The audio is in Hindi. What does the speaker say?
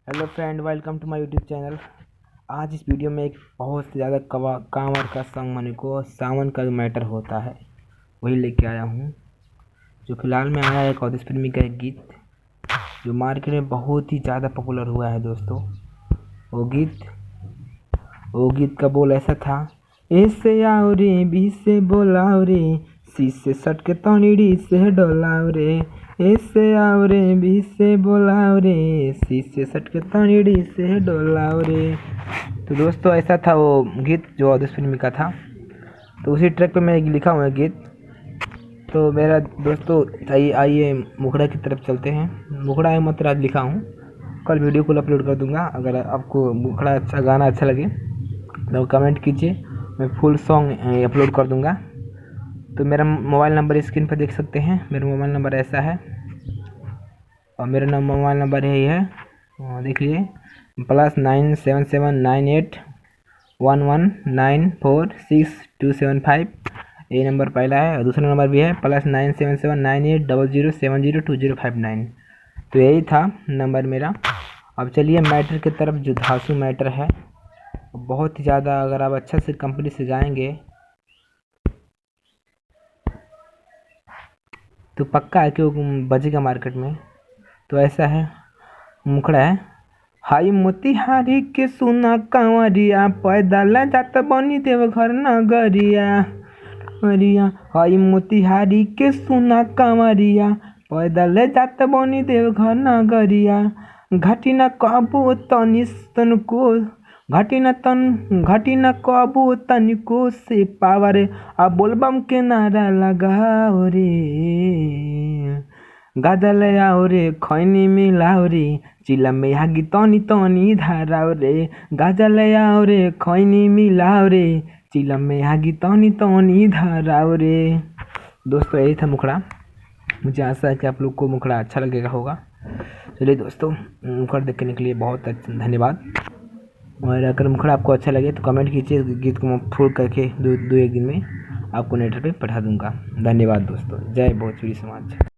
Hello friend, welcome to my YouTube channel. आज इस वीडियो में एक बहुत ज़्यादा कांवर का सॉन्ग माने को सावन का मैटर होता है वही लेके आया हूँ। जो फिलहाल में आया है एक अवधेश प्रेमी का एक गीत जो मार्केट में बहुत ही ज़्यादा पॉपुलर हुआ है दोस्तों। वो गीत का बोल ऐसा था, ऐसे आओ रे बी से बोलाओ रे, सी से सट के तोड़ी से डोलाओ रे, ऐसे आओ रे बी से बोलाओ रे, सी से सट के तोड़ी से डोलाओ रे। तो दोस्तों ऐसा था वो गीत जो अवधेश फिल्मी का था। तो उसी ट्रैक पे मैं लिखा हुआ है गीत। तो मेरा दोस्तों आइए मुखड़ा की तरफ चलते हैं। मुखड़ा मात्र आज लिखा हूँ, कल वीडियो को अपलोड कर दूंगा। अगर आपको मुखड़ा अच्छा गाना अच्छा लगे तो कमेंट कीजिए, मैं फुल सॉन्ग अपलोड कर दूंगा। तो मेरा मोबाइल नंबर स्क्रीन पर देख सकते हैं। मेरा मोबाइल नंबर ऐसा है और मेरा मोबाइल नंबर यही है, देख लीजिए, +9779811946 ये नंबर पहला है। और दूसरा नंबर भी है +977980070205 तो यही था नंबर मेरा। अब चलिए मैटर की तरफ। जो धांसू मैटर है बहुत ही ज़्यादा, अगर आप अच्छा से कंपनी से गाएंगे तो पक्का है कि वो बजेगा मार्केट में। तो ऐसा है, मुखड़ा है, हाई मोतिहारी के सुना कांवरिया, पैदल जात बनी देव घर नगरिया, हाई मोतिहारी के सुना कांवरिया, पैदल जात बनी देव घर नगरिया, घाटी न कबो तनिको, घाटी न कबो तनिको से पावर, आ बोलबम के नारा लगाओ रे, गाजल आओ रे खैनी मिलाओ रे, चिला में आगी तनी तनी धाराओ रे, गाजल आओ रे खैनी मिलाओ रे, चिला में आगी तनी तनी धाराओ रे। दोस्तों यही था मुखड़ा। मुझे आशा है कि आप लोग को मुखड़ा अच्छा लगेगा होगा। चलिए दोस्तों, मुखड़ा देखने के लिए बहुत धन्यवाद। और अगर मुखड़ा आपको अच्छा लगे तो कमेंट कीजिए, गीत को मैं फुल करके दो एक दिन में आपको नेट पे पठा दूंगा। धन्यवाद दोस्तों। जय भोजपुरी समाज।